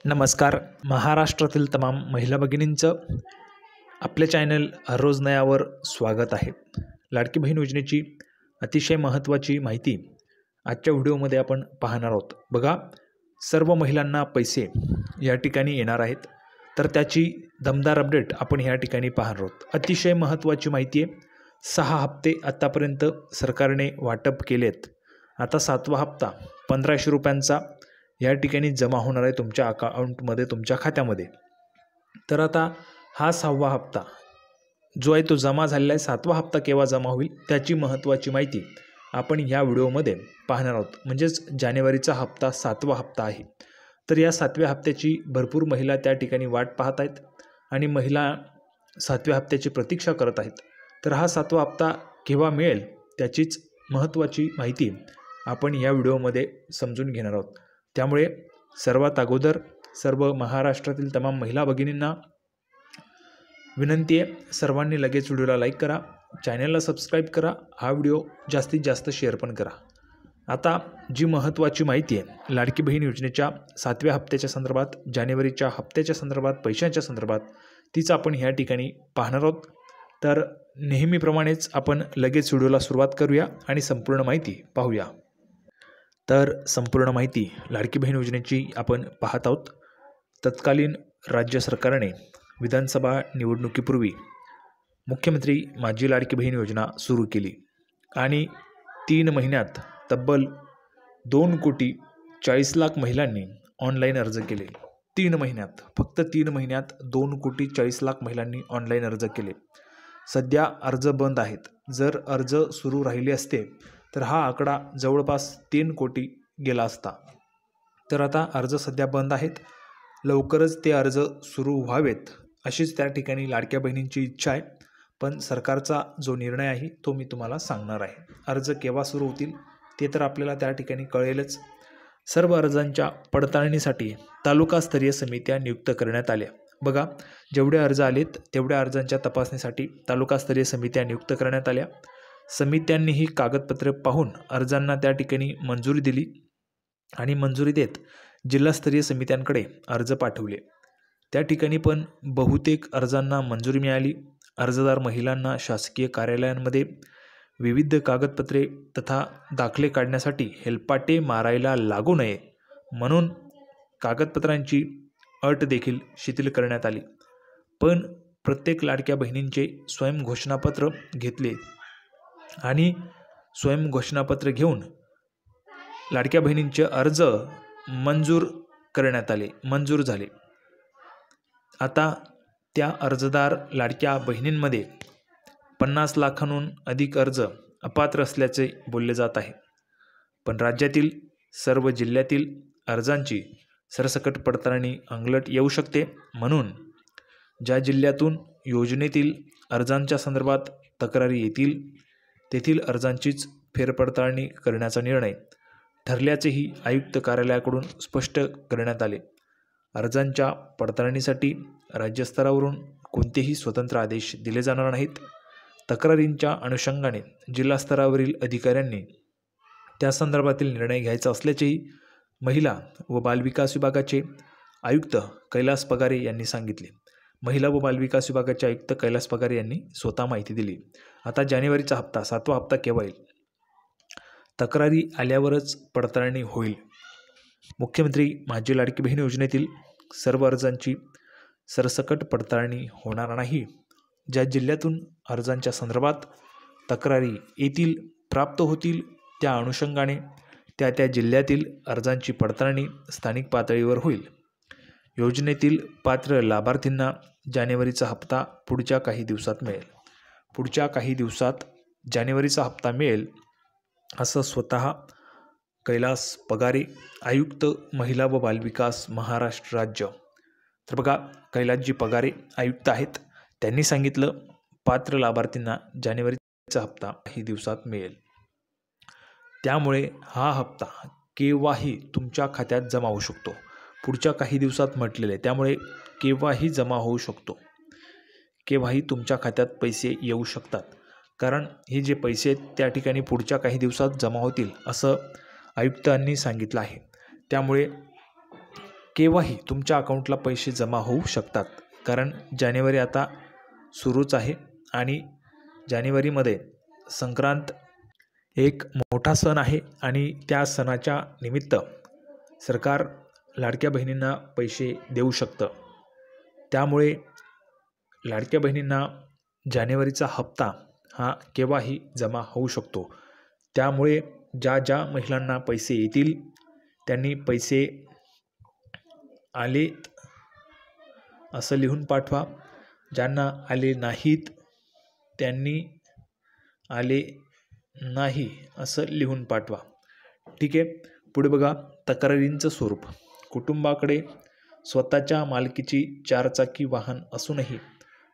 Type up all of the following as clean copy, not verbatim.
नमस्कार. महाराष्ट्रातील तमाम महिला भगिनींचं आपल्या चॅनल हर रोज नयावर स्वागत आहे. लाडकी बहीण योजनेची अतिशय महत्त्वाची माहिती आजच्या व्हिडिओमध्ये आपण पाहणार आहोत. बघा, सर्व महिलांना पैसे या ठिकाणी येणार आहेत, तर त्याची दमदार अपडेट आपण या ठिकाणी पाहणार आहोत. अतिशय महत्त्वाची माहिती आहे. 6 हप्ते आत्तापर्यंत सरकारने वाटप केलेत. आता 7वा हप्ता 1500 रुपयांचा या ठिकाणी जमा होणार आहे तुमच्या अकाउंटमध्ये, तुमच्या खात्यामध्ये. तर आता हा 6वा हप्ता जो आहे तो जमा झालेला आहे. 7वा हप्ता केव्हा जमा होईल त्याची महत्त्वाची माहिती आपण या व्हिडिओमध्ये पाहणार आहोत. म्हणजेच जानेवारीचा हप्ता 7वा हप्ता आहे. तर या 7व्या हप्त्याची भरपूर महिला त्या ठिकाणी वाट पाहत आहेत आणि महिला 7व्या हप्त्याची प्रतीक्षा करत आहेत. तर हा 7वा हप्ता केव्हा मिळेल त्याचीच महत्त्वाची माहिती आपण या व्हिडिओमध्ये समजून घेणार आहोत. त्यामुळे सर्वात अगोदर सर्व महाराष्ट्रातील तमाम महिला भगिनींना विनंती आहे, सर्वांनी लगेच व्हिडिओला लाईक करा, चॅनलला सबस्क्राईब करा, हा व्हिडिओ जास्तीत जास्त शेअर पण करा. आता जी महत्त्वाची माहिती आहे लाडकी बहीण योजनेच्या 7व्या हप्त्याच्या संदर्भात, जानेवारीच्या हप्त्याच्या संदर्भात, पैशांच्या संदर्भात, तीच आपण ह्या ठिकाणी पाहणार आहोत. तर नेहमीप्रमाणेच आपण लगेच व्हिडिओला सुरुवात करूया आणि संपूर्ण माहिती पाहूया. तर संपूर्ण माहिती लाडकी बहीण योजनेची आपण पाहत आहोत. तत्कालीन राज्य सरकारने विधानसभा निवडणुकीपूर्वी मुख्यमंत्री माझी लाडकी बहीण योजना सुरू केली आणि 3 महिन्यात तब्बल 2,40,00,000 महिलांनी ऑनलाईन अर्ज केले. 3 महिन्यात, फक्त 3 महिन्यात 2,40,00,000 महिलांनी ऑनलाईन अर्ज केले. सध्या अर्ज बंद आहेत. जर अर्ज सुरू राहिले असते तर हा आकडा जवळपास 3 कोटी गेला असता. तर आता अर्ज सध्या बंद आहेत. लवकरच ते अर्ज सुरू व्हावेत अशीच त्या ठिकाणी लाडक्या बहिणींची इच्छा आहे. पण सरकारचा जो निर्णय आहे तो मी तुम्हाला सांगणार आहे. अर्ज केव्हा सुरू होतील ते तर आपल्याला त्या ठिकाणी कळेलच. सर्व अर्जांच्या पडताळणीसाठी तालुकास्तरीय समित्या नियुक्त करण्यात आल्या. बघा, जेवढे अर्ज आलेत तेवढ्या अर्जांच्या तपासणीसाठी तालुकास्तरीय समित्या नियुक्त करण्यात आल्या. समित्यांनी ही कागदपत्रे पाहून अर्जांना त्या ठिकाणी मंजुरी दिली आणि मंजुरी देत जिल्हास्तरीय समित्यांकडे अर्ज पाठवले. त्या ठिकाणी पण बहुतेक अर्जांना मंजुरी मिळाली. अर्जदार महिलांना शासकीय कार्यालयांमध्ये विविध कागदपत्रे तथा दाखले काढण्यासाठी हेलपाटे मारायला लागू नये म्हणून कागदपत्रांची अट देखील शिथिल करण्यात आली. पण प्रत्येक लाडक्या बहिणींचे स्वयंघोषणापत्र घेतले आणि स्वयंघोषणापत्र घेऊन लाडक्या बहिणींचे अर्ज मंजूर करण्यात आले, मंजूर झाले. आता त्या अर्जदार लाडक्या बहिणींमध्ये 50 लाखांहून अधिक अर्ज अपात्र असल्याचे बोलले जात आहे. पण राज्यातील सर्व जिल्ह्यातील अर्जांची सरसकट पडताळणी अंगलट येऊ शकते. म्हणून ज्या जिल्ह्यातून योजनेतील अर्जांच्या संदर्भात तक्रारी येतील तेथील अर्जांचीच फेरपडताळणी करण्याचा निर्णय ठरल्याचेही आयुक्त कार्यालयाकडून स्पष्ट करण्यात आले. अर्जांच्या पडताळणीसाठी राज्यस्तरावरून कोणतेही स्वतंत्र आदेश दिले जाणार नाहीत. तक्रारींच्या अनुषंगाने जिल्हास्तरावरील अधिकाऱ्यांनी त्या संदर्भातील निर्णय घ्यायचा असल्याचेही महिला व बालविकास विभागाचे आयुक्त कैलास पगारे यांनी सांगितले. महिला व बालविकास विभागाचे आयुक्त कैलास पगारे यांनी स्वतः माहिती दिली. आता जानेवारीचा हप्ता 7वा हप्ता केव्हा येईल? तक्रारी आल्यावरच पडताळणी होईल. मुख्यमंत्री माझी लाडकी बहीण योजनेतील सर्व अर्जांची सरसकट पडताळणी होणार नाही. ज्या जिल्ह्यातून अर्जांच्या संदर्भात तक्रारी येतील, प्राप्त होतील, त्या अनुषंगाने त्या जिल्ह्यातील अर्जांची पडताळणी स्थानिक पातळीवर होईल. योजनेतील पात्र लाभार्थींना जानेवारीचा हप्ता पुढच्या काही दिवसात मिळेल. पुढच्या काही दिवसात जानेवारीचा हप्ता मिळेल असं स्वतः कैलास पगारे, आयुक्त महिला व बालविकास महाराष्ट्र राज्य. तर बघा, कैलासजी पगारे आयुक्त आहेत. त्यांनी सांगितलं पात्र लाभार्थींना जानेवारीचा हप्ता काही दिवसात मिळेल. त्यामुळे हा हप्ता केव्हाही तुमच्या खात्यात जमा होऊ शकतो. पुढच्या काही दिवसात म्हटलेले आहे, त्यामुळे केव्हाही जमा होऊ शकतो. केव्हाही तुमच्या खात्यात पैसे येऊ शकतात. कारण हे जे पैसे आहेत त्या ठिकाणी पुढच्या काही दिवसात जमा होतील असं आयुक्तांनी सांगितलं आहे. त्यामुळे केव्हाही तुमच्या अकाउंटला पैसे जमा होऊ शकतात. कारण जानेवारी आता सुरूच आहे आणि जानेवारीमध्ये संक्रांत एक मोठा सण आहे आणि त्या सणाच्या निमित्त सरकार लाडक्या बहिणींना पैसे देऊ शकतं. त्यामुळे लाडक्या बहिणींना जानेवारीचा हप्ता हा केव्हाही जमा होऊ शकतो. त्यामुळे ज्या महिलांना पैसे येतील त्यांनी पैसे आलेत असं लिहून पाठवा. ज्यांना आले नाहीत त्यांनी आले नाही असं लिहून पाठवा. ठीक आहे. पुढे बघा, तक्रारींचं स्वरूप. कुटुंबाकडे स्वतःच्या मालकीची 4 चाकी वाहन असूनही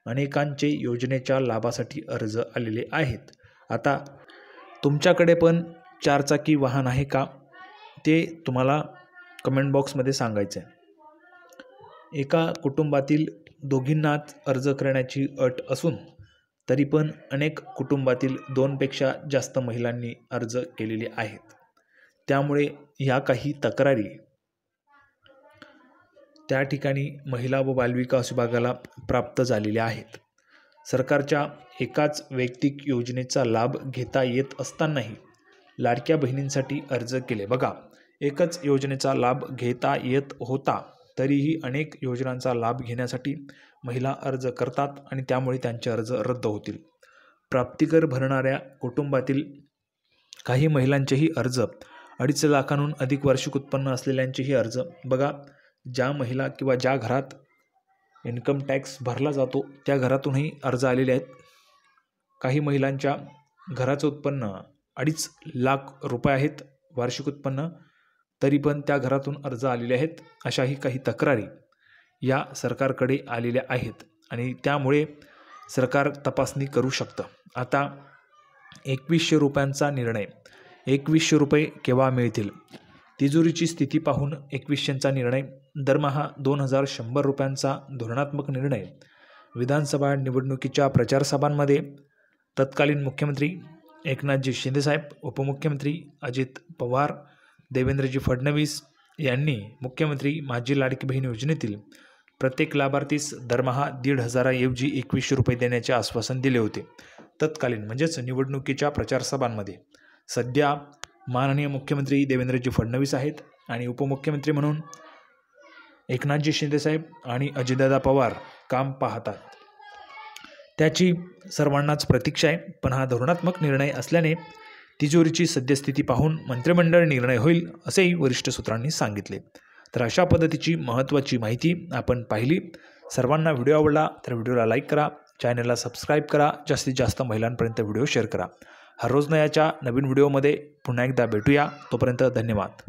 अनेकांचे योजनेच्या लाभासाठी अर्ज आलेले आहेत. आता तुमच्याकडे पण 4 चाकी वाहन आहे का ते तुम्हाला कमेंट बॉक्समध्ये सांगायचं आहे. एका कुटुंबातील दोघींनाच अर्ज करण्याची अट असून तरी पण अनेक कुटुंबातील 2पेक्षा जास्त महिलांनी अर्ज केलेले आहेत. त्यामुळे ह्या काही तक्रारी त्या ठिकाणी महिला व बालविकास विभागाला प्राप्त झालेल्या आहेत. सरकारच्या एकाच वैयक्तिक योजनेचा लाभ घेता येत असतानाही लाडक्या बहिणींसाठी अर्ज केले. बघा, एकच योजनेचा लाभ घेता येत होता तरीही अनेक योजनांचा लाभ घेण्यासाठी महिला अर्ज करतात आणि त्यामुळे त्यांचे अर्ज रद्द होतील. प्राप्तिकर भरणाऱ्या कुटुंबातील काही महिलांचेही अर्ज, 2.5 लाखांहून अधिक वार्षिक उत्पन्न असलेल्यांचेही अर्ज. बघा, ज्या महिला किंवा ज्या घरात इन्कम टॅक्स भरला जातो त्या घरातूनही अर्ज आलेले आहेत. काही महिलांच्या घराचं उत्पन्न 2.5 लाख रुपये आहेत वार्षिक उत्पन्न, तरी पण त्या घरातून अर्ज आलेले आहेत. अशाही काही तक्रारी या सरकारकडे आलेल्या आहेत आणि त्यामुळे सरकार तपासणी करू शकतं. आता 2100 रुपयांचा निर्णय. 2100 रुपये केव्हा मिळतील? तिजोरीची स्थिती पाहून 2100चा निर्णय. दरमहा 2100 रुपयांचा धोरणात्मक निर्णय. विधानसभा निवडणुकीच्या प्रचारसभांमध्ये तत्कालीन मुख्यमंत्री एकनाथजी शिंदेसाहेब, उपमुख्यमंत्री अजित पवार, देवेंद्रजी फडणवीस यांनी मुख्यमंत्री माझी लाडकी बहीण योजनेतील प्रत्येक लाभार्थीस दरमहा 1,500 ऐवजी 2100 रुपये देण्याचे आश्वासन दिले होते. तत्कालीन म्हणजेच निवडणुकीच्या प्रचारसभांमध्ये. सध्या माननीय मुख्यमंत्री देवेंद्रजी फडणवीस आहेत आणि उपमुख्यमंत्री म्हणून एकनाथजी शिंदेसाहेब आणि अजितदादा पवार काम पाहतात. त्याची सर्वांनाच प्रतीक्षा आहे. पण हा धोरणात्मक निर्णय असल्याने तिजोरीची सद्यस्थिती पाहून मंत्रिमंडळ निर्णय होईल असेही वरिष्ठ सूत्रांनी सांगितले. तर अशा पद्धतीची महत्त्वाची माहिती आपण पाहिली. सर्वांना व्हिडिओ आवडला तर व्हिडिओला लाईक करा, चॅनलला सबस्क्राईब करा, जास्तीत जास्त महिलांपर्यंत व्हिडिओ शेअर करा. हर रोज नयाच्या नवीन व्हिडिओमध्ये पुन्हा एकदा भेटूया. तोपर्यंत धन्यवाद.